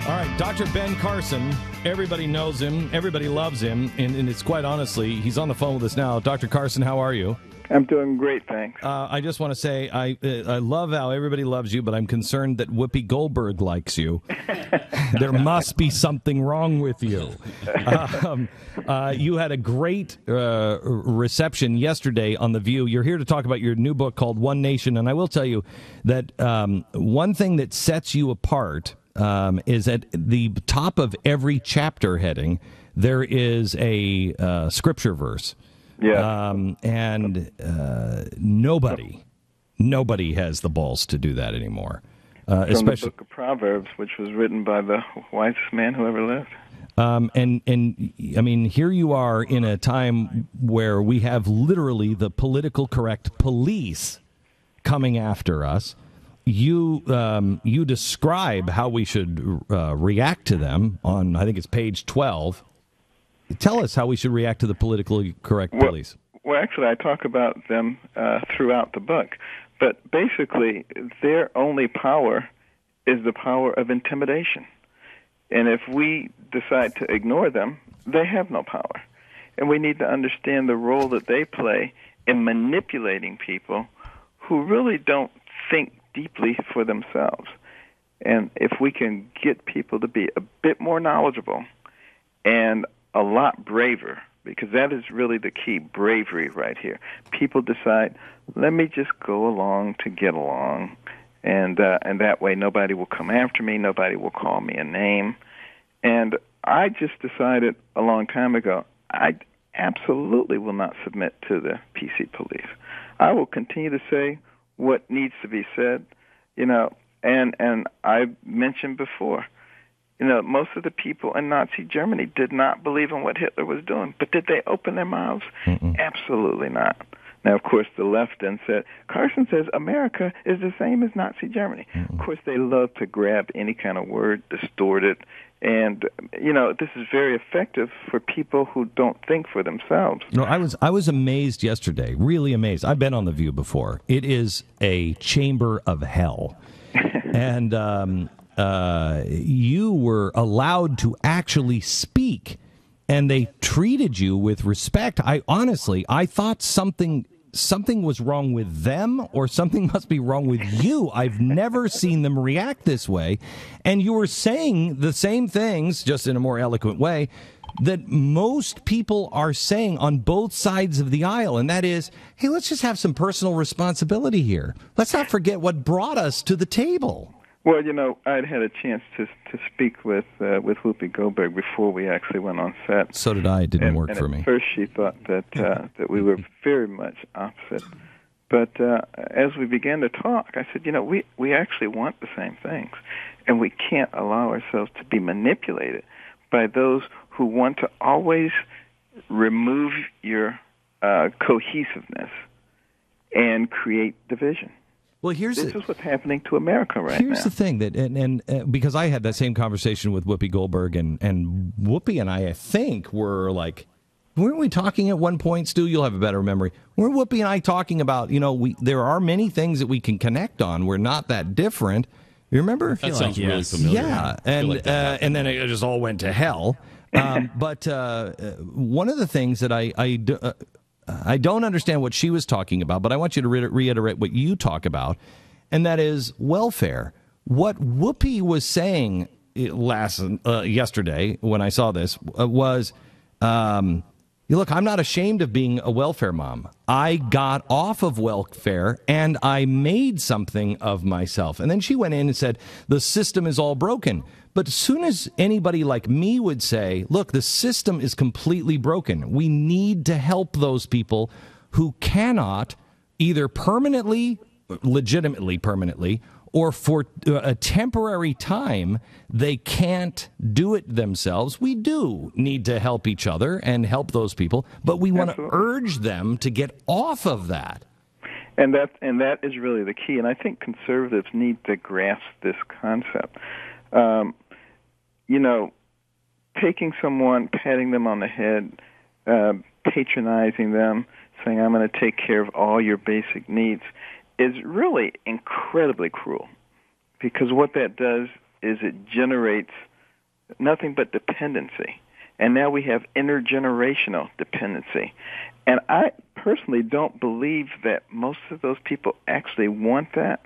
All right, Dr. Ben Carson, everybody knows him, everybody loves him, and it's quite honestly, he's on the phone with us now. Dr. Carson, how are you? I'm doing great, thanks. I just want to say I love how everybody loves you, but I'm concerned that Whoopi Goldberg likes you. There must be something wrong with you. You had a great reception yesterday on The View. You're here to talk about your new book called One Nation, and I will tell you that one thing that sets you apart is at the top of every chapter heading, there is a scripture verse. Yeah. And nobody has the balls to do that anymore. From Especially the Book of Proverbs, which was written by the wisest man who ever lived. And I mean, here you are in a time where we have literally the political correct police coming after us. You describe how we should react to them on, I think it's page 12. Tell us how we should react to the politically correct police. Well, actually, I talk about them throughout the book. But basically, their only power is the power of intimidation. And if we decide to ignore them, they have no power. And we need to understand the role that they play in manipulating people who really don't think deeply for themselves. And if we can get people to be a bit more knowledgeable and a lot braver, because that is really the key, bravery right here. People decide, let me just go along to get along, and that way nobody will come after me, nobody will call me a name. And I just decided a long time ago, I absolutely will not submit to the PC police. I will continue to say what needs to be said, and I mentioned before, most of the people in Nazi Germany did not believe in what Hitler was doing. But did they open their mouths? Mm-mm. Absolutely not. Now, of course, the left then said, Carson says America is the same as Nazi Germany. Mm-mm. Of course, they love to grab any kind of word, distort it. And, this is very effective for people who don't think for themselves. No, I was amazed yesterday, really amazed. I've been on The View before. It is a chamber of hell. And you were allowed to actually speak, and they treated you with respect. I thought something was wrong with them, or something must be wrong with you. I've never seen them react this way. And you were saying the same things, just in a more eloquent way, that most people are saying on both sides of the aisle, and that is, hey, let's just have some personal responsibility here. Let's not forget what brought us to the table. Well, I'd had a chance to speak with Whoopi Goldberg before we actually went on set. So did I. It didn't work for me. At first, she thought that we were very much opposite. But as we began to talk, I said, we actually want the same things, and we can't allow ourselves to be manipulated by those who want to always remove your cohesiveness and create division. Well, this is what's happening to America right now. Here's the thing, that and because I had that same conversation with Whoopi Goldberg, and Whoopi and I think, were like, weren't we talking at one point, Stu? You'll have a better memory. Weren't Whoopi and I talking about, there are many things that we can connect on. We're not that different. You remember? That sounds really familiar. Yeah, and then it just all went to hell. But one of the things that I don't understand what she was talking about, but I want you to reiterate what you talk about, and that is welfare. What Whoopi was saying yesterday when I saw this was, look, I'm not ashamed of being a welfare mom. I got off of welfare and I made something of myself. And then she went in and said, the system is all broken. But as soon as anybody like me would say, look, the system is completely broken, we need to help those people who cannot either legitimately permanently, or for a temporary time, they can't do it themselves. We do need to help each other and help those people, but we want to urge them to get off of that. And that is really the key. And I think conservatives need to grasp this concept. Taking someone, patting them on the head, patronizing them, saying, I'm going to take care of all your basic needs, is really incredibly cruel, because what that does is it generates nothing but dependency. And now we have intergenerational dependency. And I personally don't believe that most of those people actually want that.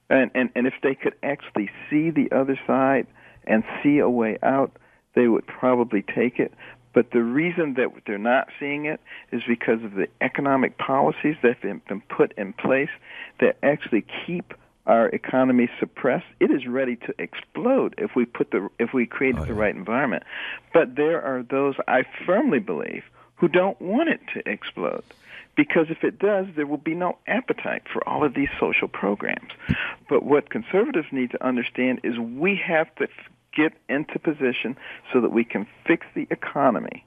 And if they could actually see the other side and see a way out, they would probably take it. But the reason that they're not seeing it is because of the economic policies that have been put in place that actually keep our economy suppressed. It is ready to explode if we created the right environment. But there are those, I firmly believe, who don't want it to explode. Because if it does, there will be no appetite for all of these social programs. But what conservatives need to understand is we have to get into position so that we can fix the economy.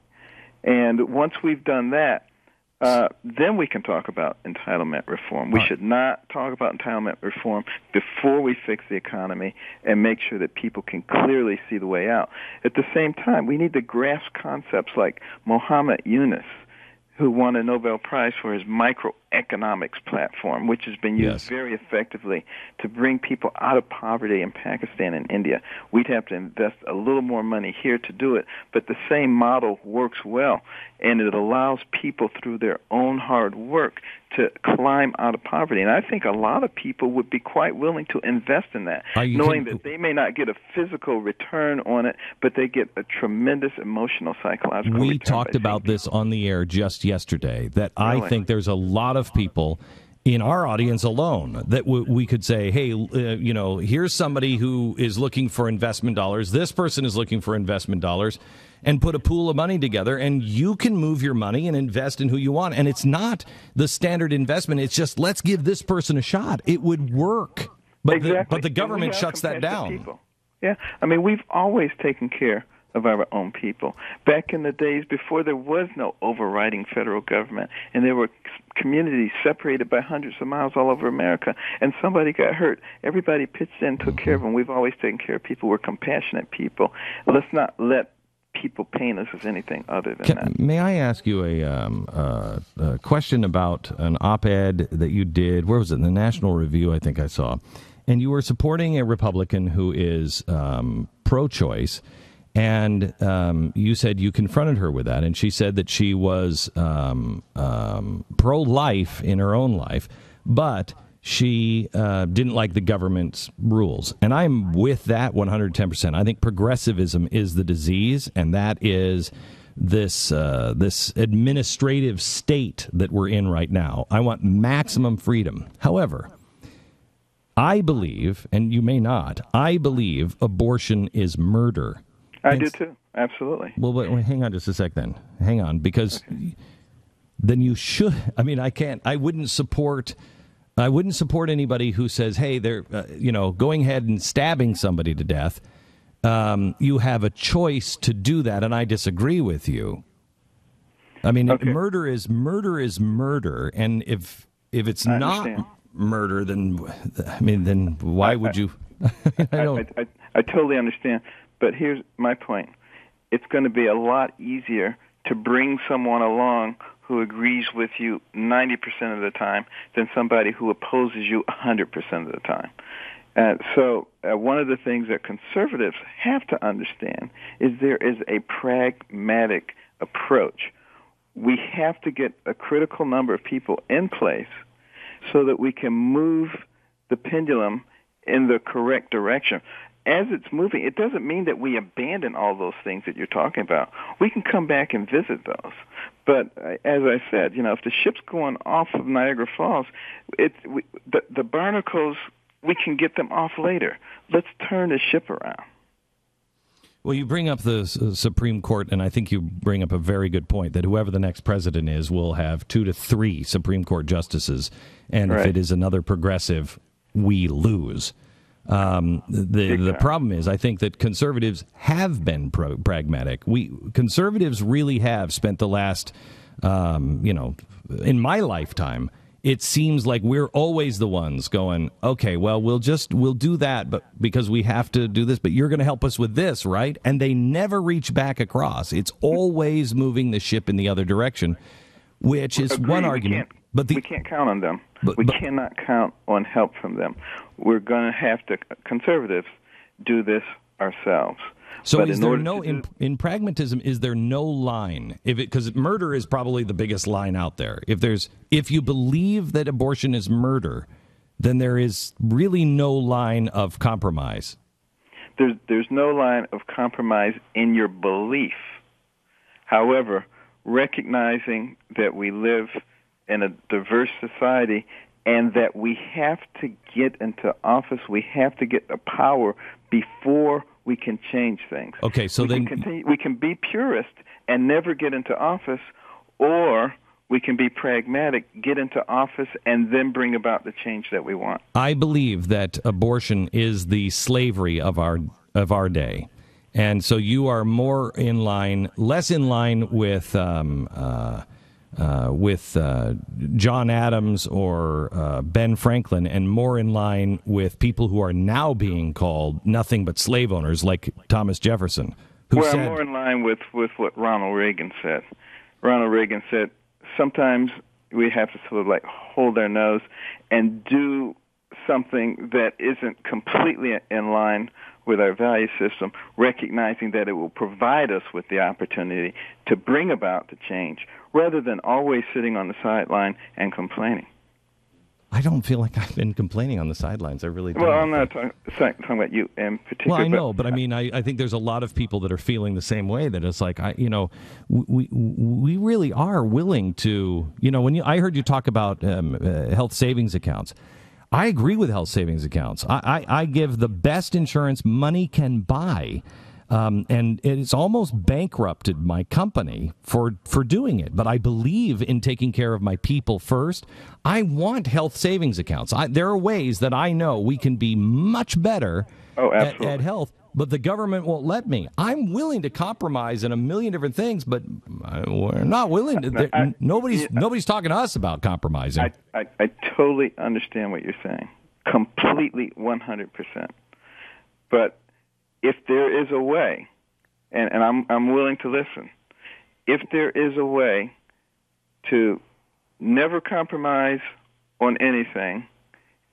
And once we've done that, then we can talk about entitlement reform. We should not talk about entitlement reform before we fix the economy and make sure that people can clearly see the way out. At the same time, we need to grasp concepts like Muhammad Yunus, who won a Nobel Prize for his microeconomics platform, which has been used very effectively to bring people out of poverty in Pakistan and India. We'd have to invest a little more money here to do it, but the same model works well, and it allows people through their own hard work to climb out of poverty. And I think a lot of people would be quite willing to invest in that, knowing that they may not get a physical return on it, but they get a tremendous emotional, psychological return. We talked about this on the air just yesterday, that I think there's a lot of people in our audience alone that we could say, hey, here's somebody who is looking for investment dollars. This person is looking for investment dollars, and put a pool of money together, and you can move your money and invest in who you want. And it's not the standard investment. It's just, let's give this person a shot. It would work. But the government shuts that down. Yeah. I mean, we've always taken care of our own people. Back in the days before there was no overriding federal government, and there were communities separated by hundreds of miles all over America, and somebody got hurt, everybody pitched in, took care of them. We've always taken care of people. We're compassionate people. Let's not let people paint us as anything other than that. May I ask you a question about an op-ed that you did? Where was it? In the National Review, I think I saw. And you were supporting a Republican who is pro-choice, and you said you confronted her with that, and she said that she was pro-life in her own life, but she didn't like the government's rules. And I'm with that 110%. I think progressivism is the disease, and that is this administrative state that we're in right now. I want maximum freedom. However, I believe, and you may not, I believe abortion is murder. I do too. Absolutely. Well, but hang on just a sec then. Hang on, because then you should. I mean, I wouldn't support anybody who says, hey, they're going ahead and stabbing somebody to death. You have a choice to do that, and I disagree with you. I mean, murder is murder, and if it's not murder, then why would you? I totally understand, but here's my point. It's going to be a lot easier to bring someone along who agrees with you 90% of the time than somebody who opposes you 100% of the time. So one of the things that conservatives have to understand is there is a pragmatic approach. We have to get a critical number of people in place so that we can move the pendulum in the correct direction. As it's moving, it doesn't mean that we abandon all those things that you're talking about. We can come back and visit those. But as I said, if the ship's going off of Niagara Falls, the barnacles, we can get them off later. Let's turn the ship around. Well, you bring up the Supreme Court, and I think you bring up a very good point that whoever the next president is will have 2 to 3 Supreme Court justices, and if it is another progressive, we lose. The problem is, I think that conservatives have been pragmatic. Conservatives really have spent the last, in my lifetime, it seems like we're always the ones going, okay, well, we'll do that, but because we have to do this, but you're going to help us with this, right? And they never reach back across. It's always moving the ship in the other direction, which is one argument. But we can't count on them. We cannot count on help from them. We're going to have to, conservatives, do this ourselves. So is there no, in pragmatism, is there no line? Because murder is probably the biggest line out there. If you believe that abortion is murder, then there is really no line of compromise. There's no line of compromise in your belief. However, recognizing that we live in a diverse society and that we have to get into office, we have to get the power before we can change things. Okay, so we can be purist and never get into office, or we can be pragmatic, get into office, and then bring about the change that we want. I believe that abortion is the slavery of our day. And so you are less in line with John Adams or Ben Franklin, and more in line with people who are now being called nothing but slave owners, like Thomas Jefferson. I'm more in line with what Ronald Reagan said. Ronald Reagan said, sometimes we have to sort of like hold our nose and do something that isn't completely in line with our value system, recognizing that it will provide us with the opportunity to bring about the change, rather than always sitting on the sideline and complaining. I don't feel like I've been complaining on the sidelines. I really don't. Well, I'm not talking about you in particular. Well, I know, but I mean, I think there's a lot of people that are feeling the same way, that it's like, we really are willing to, I heard you talk about health savings accounts. I agree with health savings accounts. I give the best insurance money can buy. And it's almost bankrupted my company for doing it. But I believe in taking care of my people first. I want health savings accounts. There are ways that I know we can be much better at health, but the government won't let me. I'm willing to compromise in a million different things, but we're not willing to. Nobody's talking to us about compromising. I totally understand what you're saying, completely, 100%. But if there is a way, and I'm willing to listen, if there is a way to never compromise on anything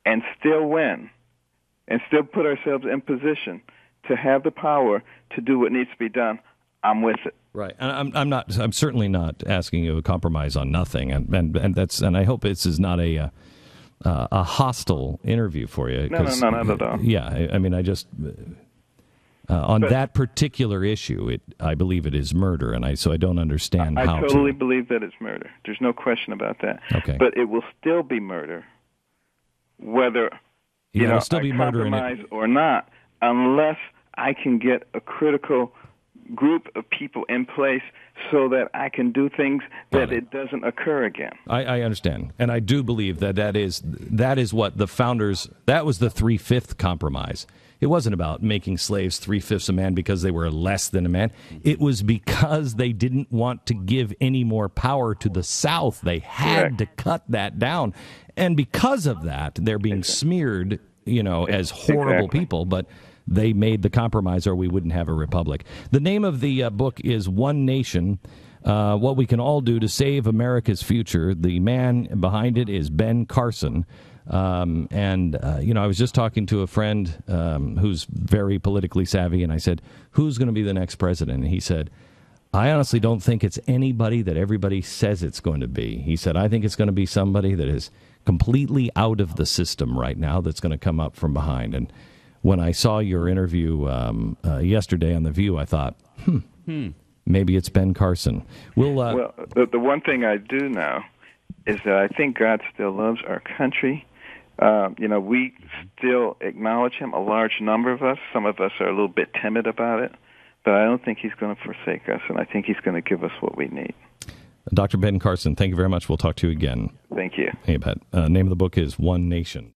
and still win and still put ourselves in position to have the power to do what needs to be done, I'm with it. Right, and I'm certainly not asking you to compromise on nothing, and I hope this is not a hostile interview for you. No, not at all. Yeah, I mean, I just. On that particular issue, I believe it is murder, and so I don't understand how. I totally believe that it's murder. There's no question about that. Okay. But it will still be murder, whether it'll still be murder compromise or not, unless I can get a critical group of people in place so that I can do things that it doesn't occur again. I understand, and I do believe that is what the founders. That was the 3/5 compromise. It wasn't about making slaves 3/5 a man because they were less than a man. It was because they didn't want to give any more power to the South. They had to cut that down. And because of that, they're being smeared, as horrible people. But they made the compromise, or we wouldn't have a republic. The name of the book is One Nation, What We Can All Do to Save America's Future. The man behind it is Ben Carson. I was just talking to a friend who's very politically savvy, and I said, who's going to be the next president? And he said, I honestly don't think it's anybody that everybody says it's going to be. He said, I think it's going to be somebody that is completely out of the system right now that's going to come up from behind. And when I saw your interview yesterday on The View, I thought, maybe it's Ben Carson. Well, the one thing I do know is that I think God still loves our country. We still acknowledge him, a large number of us. Some of us are a little bit timid about it, but I don't think he's going to forsake us, and I think he's going to give us what we need. Dr. Ben Carson, thank you very much. We'll talk to you again. Thank you. Hey, Pat. Name of the book is One Nation.